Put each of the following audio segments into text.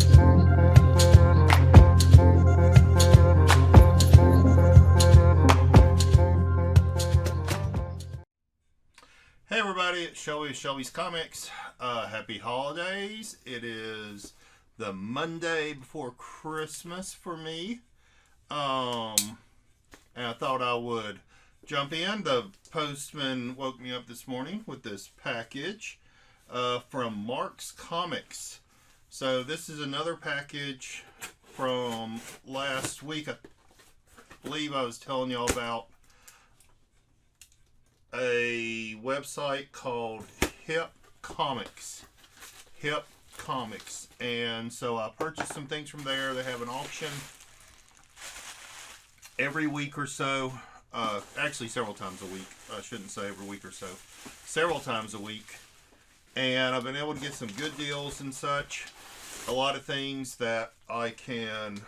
Hey everybody, it's Shelby's Comics. Happy holidays. It is the Monday before Christmas for me. And I thought I would jump in. The postman woke me up this morning with this package from Mark's Comics. So this is another package from last week. I believe I was telling y'all about a website called Hip Comics. And so I purchased some things from there. They have an auction every week or so. Actually, several times a week. I shouldn't say every week or so. Several times a week. And I've been able to get some good deals and such. A lot of things that I can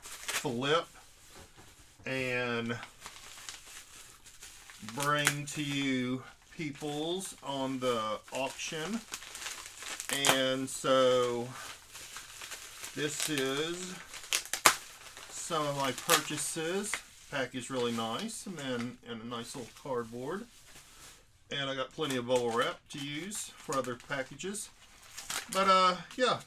flip and bring to you peoples on the auction. And so this is some of my purchases. Package really nice, and then in a nice little cardboard. And I got plenty of bubble wrap to use for other packages. But yeah,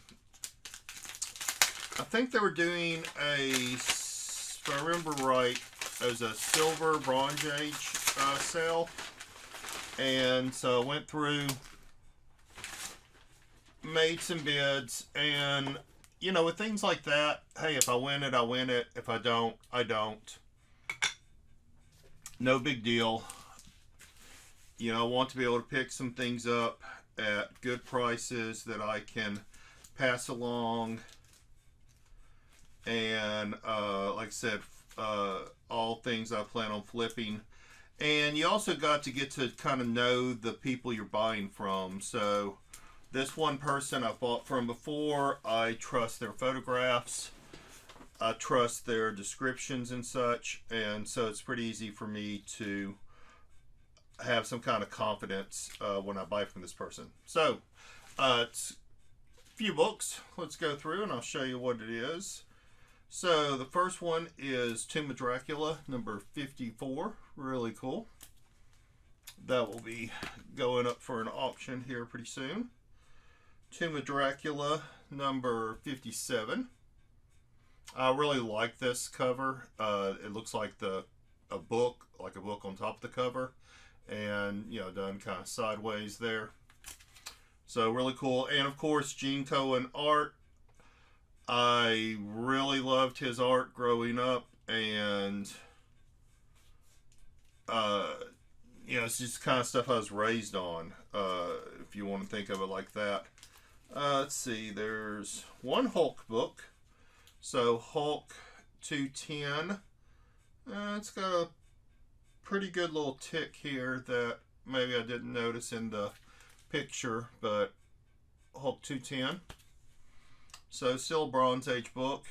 I think they were doing if I remember right, it was a silver Bronze Age sale. And so I went through, made some bids, and you know, with things like that, hey, if I win it, I win it. If I don't, I don't. No big deal. You know, I want to be able to pick some things up at good prices that I can pass along. And like I said, all things I plan on flipping. And you also got to get to kind of know the people you're buying from. So this one person I bought from before, I trust their photographs. I trust their descriptions and such. And so it's pretty easy for me to have some kind of confidence when I buy from this person. So it's a few books. Let's go through and I'll show you what it is. So the first one is Tomb of Dracula number 54. Really cool. That will be going up for an auction here pretty soon. Tomb of Dracula number 57. I really like this cover. It looks like a book on top of the cover, and you know, done kind of sideways there. So really cool. And of course, Gene Cohen art. I really loved his art growing up, and you know, it's just kind of stuff I was raised on, if you want to think of it like that. Let's see, there's one Hulk book. So Hulk 210. It's got a pretty good little tick here that maybe I didn't notice in the picture, but Hulk 210. So still a Bronze Age book.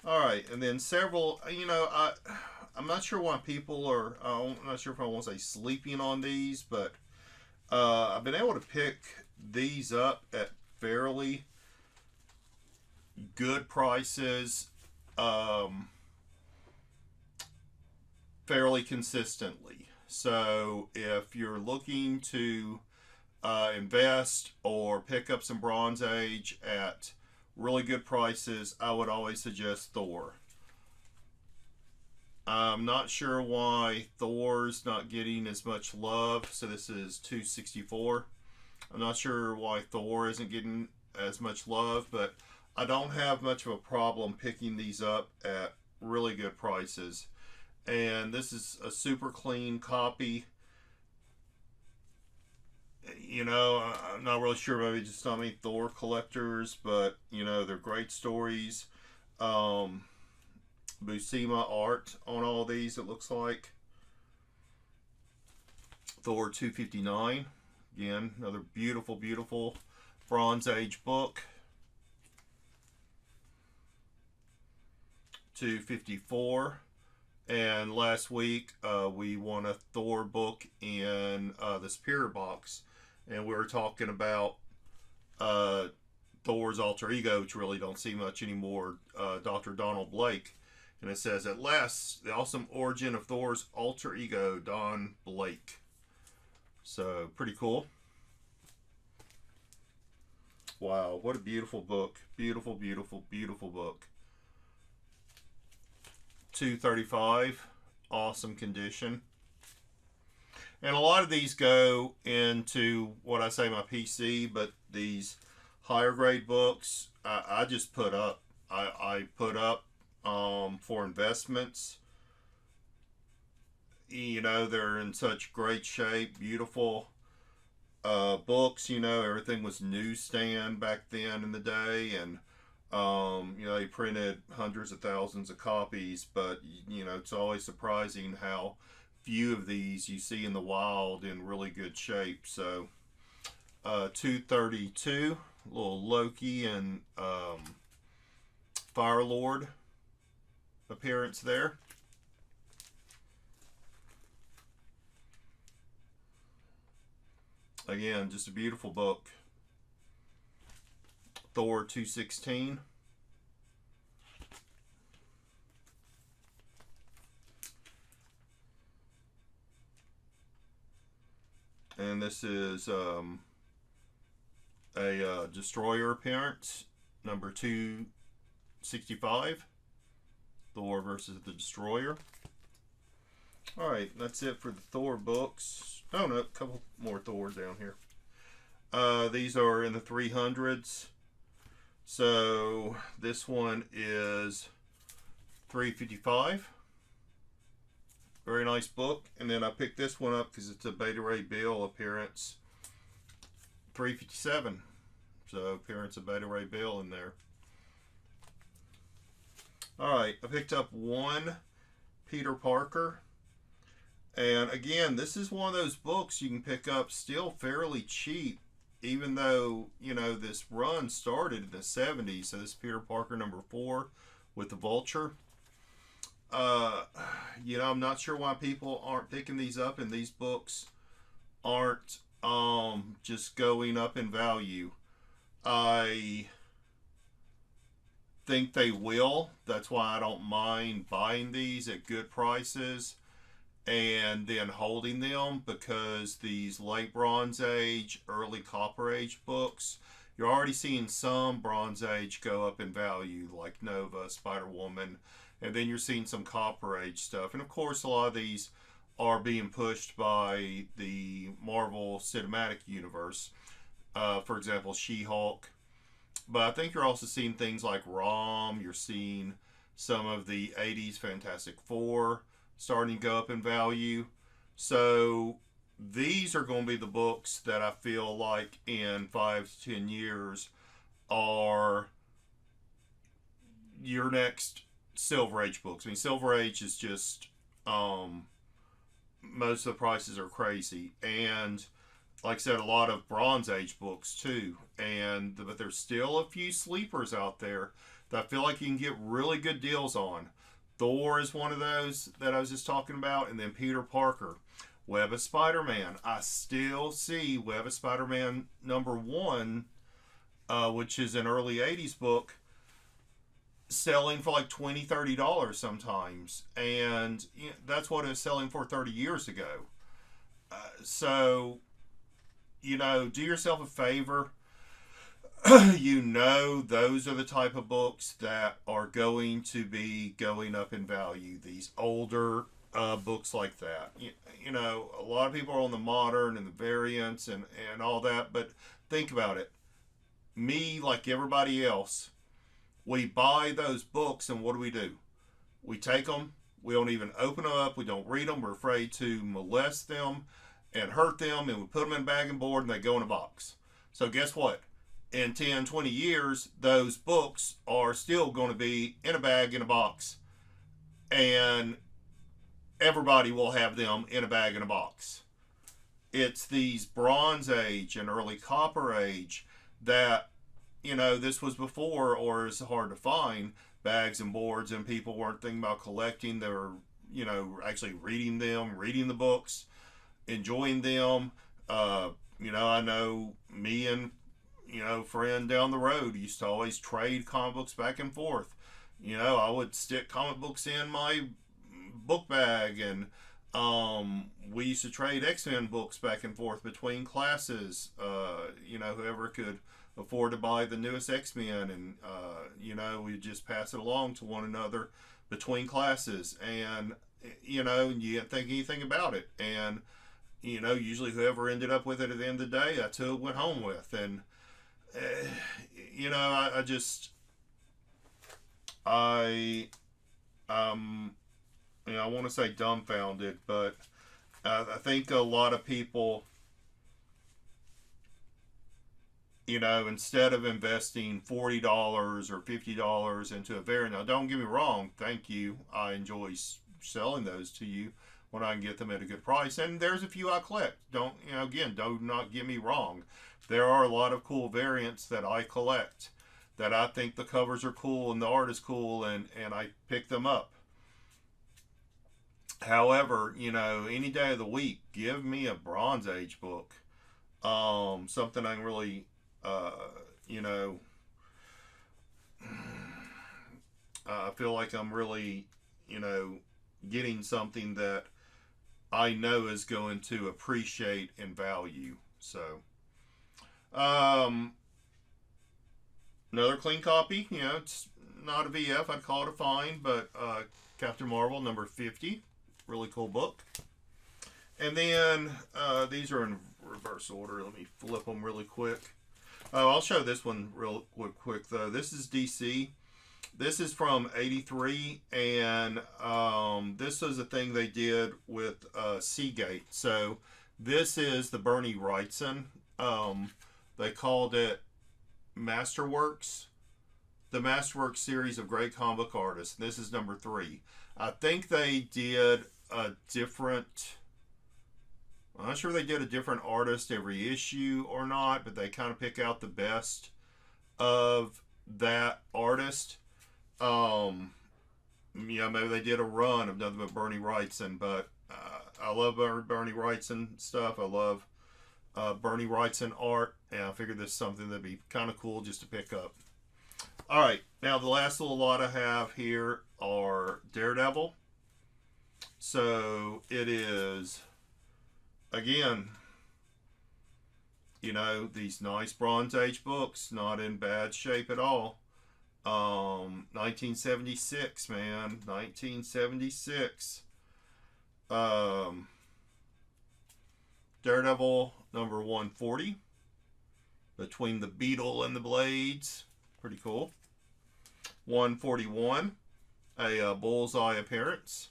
Alright, and then several, you know, I'm not sure why people are, I'm not sure if I want to say sleeping on these, but I've been able to pick these up at fairly good prices, fairly consistently. So if you're looking to invest or pick up some Bronze Age at really good prices, I would always suggest Thor. I'm not sure why Thor's not getting as much love. So this is 264. I'm not sure why Thor isn't getting as much love, but I don't have much of a problem picking these up at really good prices. And this is a super clean copy. You know, I'm not really sure, maybe just not many Thor collectors, but you know, they're great stories. Buscema art on all these, it looks like. Thor 259. Again, another beautiful, beautiful Bronze Age book. 254. And last week we won a Thor book in the Superior box. and we were talking about uh, Thor's alter ego, which really don't see much anymore, Dr. Donald Blake. And it says, at last, the awesome origin of Thor's alter ego, Don Blake. So, pretty cool. Wow, what a beautiful book. Beautiful, beautiful, beautiful book. $2.35. Awesome condition. And a lot of these go into what I say my PC, but these higher grade books, I just put up. I put up for investments. You know, they're in such great shape, beautiful books. You know, everything was newsstand back then in the day, and you know, they printed hundreds of thousands of copies, but you know, it's always surprising how few of these you see in the wild in really good shape. So $2.32, little Loki and Fire Lord appearance there. Again, just a beautiful book. Thor 216. And this is a Destroyer appearance, number 265. Thor versus the Destroyer. Alright, that's it for the Thor books. Oh no, a couple more Thors down here. These are in the 300s. So this one is $3.55. Very nice book. And then I picked this one up because it's a Beta Ray Bill appearance. $3.57. So appearance of Beta Ray Bill in there. Alright, I picked up one Peter Parker. And again, this is one of those books you can pick up still fairly cheap, even though, you know, this run started in the 70s. So this is Peter Parker number 4 with the Vulture. You know, I'm not sure why people aren't picking these up, and these books aren't just going up in value. I think they will. That's why I don't mind buying these at good prices and then holding them, because these late Bronze Age, early Copper Age books, you're already seeing some Bronze Age go up in value, like Nova, Spider-Woman, and then you're seeing some Copper Age stuff. And of course, a lot of these are being pushed by the Marvel Cinematic Universe. For example, She-Hulk. But I think you're also seeing things like ROM. You're seeing some of the 80s Fantastic Four starting to go up in value. So these are going to be the books that I feel like in 5 to 10 years are your next Silver Age books. I mean, Silver Age is just most of the prices are crazy, and like I said, a lot of Bronze Age books too. But there's still a few sleepers out there that I feel like you can get really good deals on. Thor is one of those that I was just talking about, and then Peter Parker. Web of Spider-Man. I still see Web of Spider-Man number 1, which is an early 80s book, selling for like $20, $30 sometimes. And you know, that's what it was selling for 30 years ago. So, you know, do yourself a favor. You know, those are the type of books that are going to be going up in value. These older books like that. You know, a lot of people are on the modern and the variants and all that, but think about it. Me, like everybody else, we buy those books, and what do? We take them, we don't even open them up, we don't read them, we're afraid to molest them and hurt them, and we put them in a bag and board, and they go in a box. So guess what? In 10, 20 years, those books are still going to be in a bag, in a box, and everybody will have them in a bag, in a box. It's these Bronze Age and early Copper Age that, you know, this was before, or is hard to find, bags and boards, and people weren't thinking about collecting. They were, you know, actually reading them, reading the books, enjoying them, I know me and, friend down the road used to always trade comic books back and forth. I would stick comic books in my book bag, and we used to trade X-Men books back and forth between classes. Whoever could afford to buy the newest X-Men, and we'd just pass it along to one another between classes, and you didn't think anything about it, and usually whoever ended up with it at the end of the day, that's who it went home with. And I just I I want to say dumbfounded, but I think a lot of people, instead of investing $40 or $50 into a variant, now don't get me wrong, thank you, I enjoy selling those to you when I can get them at a good price, and there's a few I collect. Don't do not get me wrong, there are a lot of cool variants that I collect, that I think the covers are cool and the art is cool, and I pick them up. However, any day of the week, give me a Bronze Age book, something I can really, I feel like I'm really, getting something that I know is going to appreciate and value. So, another clean copy. It's not a VF. I'd call it a find, but Captain Marvel number 50. Really cool book. And then these are in reverse order. Let me flip them really quick. I'll show this one real quick though. This is DC. This is from '83, and this is a thing they did with Seagate. So this is the Bernie Wrightson. They called it Masterworks. The Masterworks series of great comic book artists. This is number 3. I think they did a different, I'm not sure if they did a different artist every issue or not, but they kind of pick out the best of that artist. Maybe they did a run of nothing but Bernie Wrightson, but I love Bernie Wrightson stuff. I love Bernie Wrightson art, and I figured this is something that'd be kind of cool just to pick up. All right, now the last little lot I have here are Daredevil. So it is, again, these nice Bronze Age books, not in bad shape at all. 1976, man, 1976. Daredevil number 140, Between the Beetle and the Blades, pretty cool. 141, a bullseye appearance.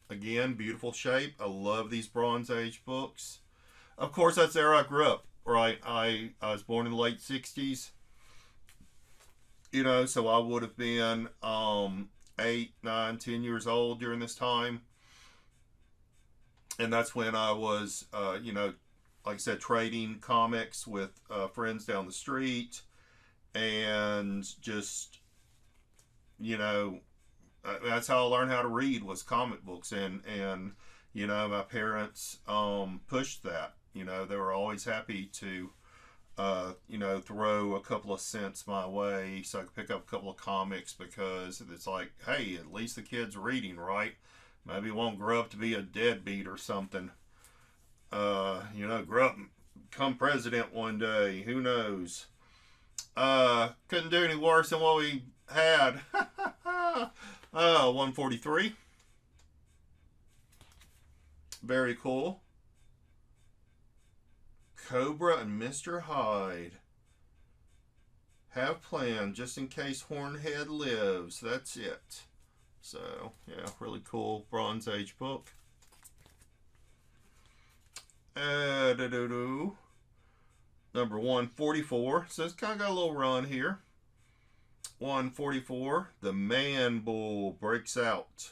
Again, beautiful shape. I love these Bronze Age books. Of course, that's the era I grew up, right? I was born in the late 60s. So I would have been 8, 9, 10 years old during this time. And that's when I was, like I said, trading comics with friends down the street. And just, that's how I learned how to read, was comic books. And my parents pushed that. They were always happy to throw a couple of cents my way so I could pick up a couple of comics, because it's like, hey, at least the kid's reading, right? Maybe he won't grow up to be a deadbeat or something. Grow up and become president one day. Who knows? Couldn't do any worse than what we had. 143. Very cool. Cobra and Mr. Hyde have planned just in case Hornhead lives. That's it. So, yeah, really cool Bronze Age book. Number 144. So it's kind of got a little run here. 144. The Man Bull breaks out.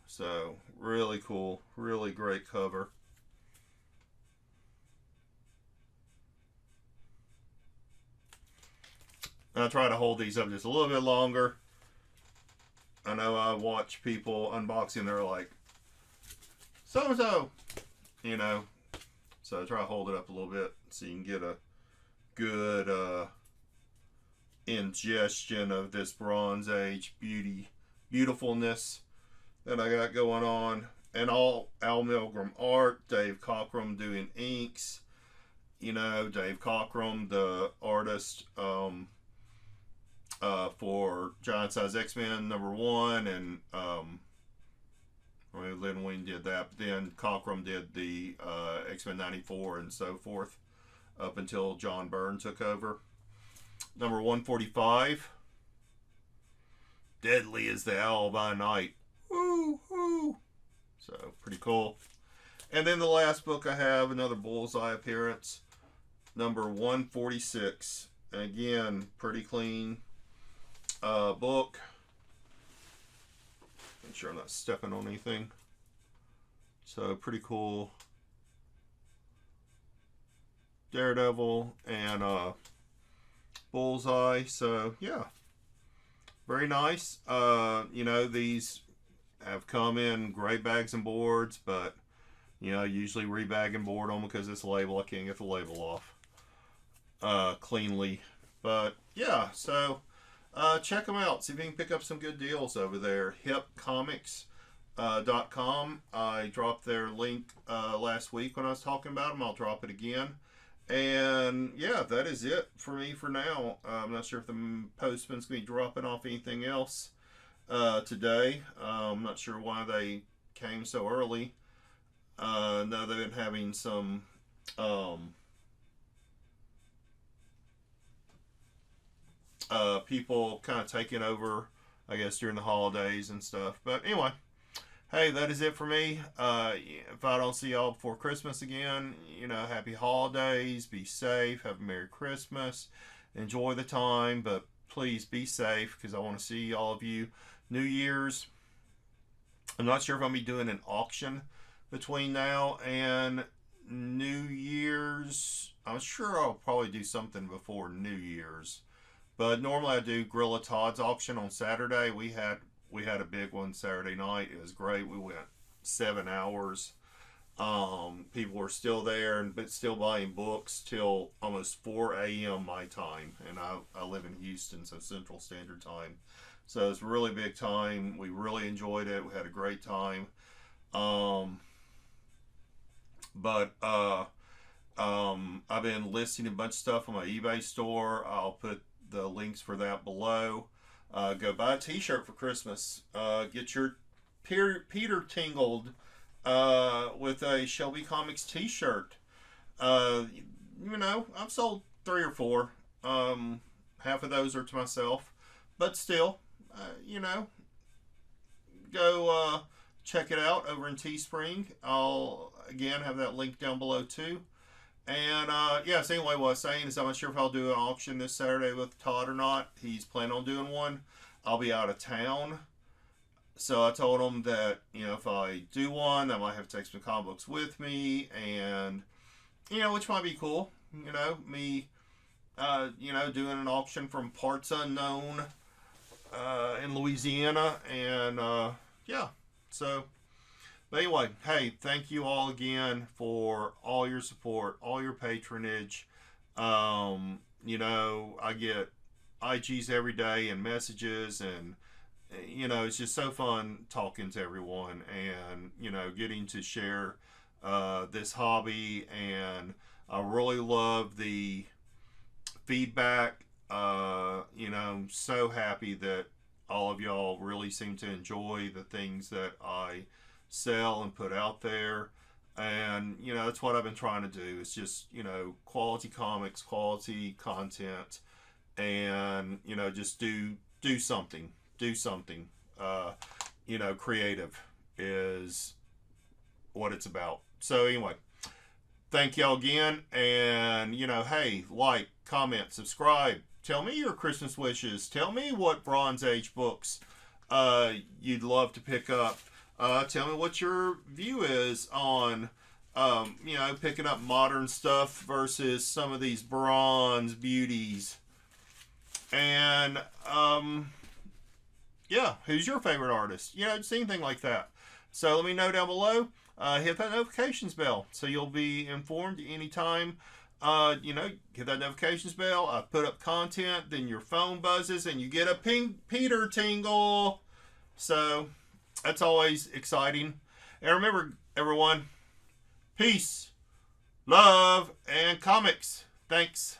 So, really cool. Really great cover. I'll try to hold these up just a little bit longer. I know I watch people unboxing, they're like, so-and-so, you know. So try to hold it up a little bit so you can get a good ingestion of this Bronze Age beautifulness that I got going on. And all Al Milgram art, Dave Cockrum doing inks. You know, Dave Cockrum, the artist for Giant Size X-Men #1, and Lynn Wein did that. But then Cockrum did the X-Men 94 and so forth up until John Byrne took over. Number 145, Deadly as the Owl by Night. Woo, woo. So, pretty cool. And then the last book I have, another Bullseye appearance, number 146. And again, pretty clean book. Make sure I'm not stepping on anything. So, pretty cool. Daredevil and Bullseye. So, yeah. Very nice. You know, these have come in great bags and boards, but, you know, I usually rebag and board them because it's a label. I can't get the label off cleanly. But, yeah, so check them out. See if you can pick up some good deals over there. hipcomics.com. I dropped their link last week when I was talking about them. I'll drop it again. And yeah, that is it for me for now. I'm not sure if the postman's going to be dropping off anything else today. I'm not sure why they came so early. No, they've been having some people kind of taking over, I guess, during the holidays and stuff. But anyway, hey, that is it for me. If I don't see y'all before Christmas again, you know, happy holidays, be safe, have a Merry Christmas, enjoy the time, but please be safe because I want to see all of you. New Year's, I'm not sure if I'm going to be doing an auction between now and New Year's. I'm sure I'll probably do something before New Year's. But normally I do Gorilla Todd's auction on Saturday. We had a big one Saturday night. It was great. We went 7 hours. People were still there but still buying books till almost 4 a.m. my time. And I live in Houston, so Central Standard Time. So it was a really big time. We really enjoyed it. We had a great time. I've been listing a bunch of stuff on my eBay store. I'll put the links for that below. Go buy a t-shirt for Christmas. Get your Peter tingled with a Shelby Comics t-shirt. You know, I've sold 3 or 4. Half of those are to myself. But still, you know, go check it out over in Teespring. I'll, again, have that link down below too. And, yes, anyway, what I was saying is I'm not sure if I'll do an auction this Saturday with Todd or not. He's planning on doing one. I'll be out of town. So I told him that, you know, if I do one, I might have to take some comic books with me. And, you know, which might be cool. You know, me, you know, doing an auction from parts unknown in Louisiana. And, yeah, so... But anyway, hey, thank you all again for all your support, all your patronage. You know, I get IGs every day and messages, and, you know, it's just so fun talking to everyone and, you know, getting to share this hobby. And I really love the feedback. You know, I'm so happy that all of y'all really seem to enjoy the things that I sell and put out there. And, you know, that's what I've been trying to do. It's just, you know, quality comics, quality content, and, you know, just do something. You know, creative is what it's about. So anyway, thank y'all again. And, you know, hey, like, comment, subscribe. Tell me your Christmas wishes. Tell me what Bronze Age books you'd love to pick up. Tell me what your view is on, you know, picking up modern stuff versus some of these bronze beauties. And, yeah, who's your favorite artist? You know, just anything like that. So let me know down below. hit that notifications bell so you'll be informed anytime. Hit that notifications bell. I put up content, then your phone buzzes and you get a Peter tingle. So that's always exciting. And remember, everyone, peace, love, and comics. Thanks.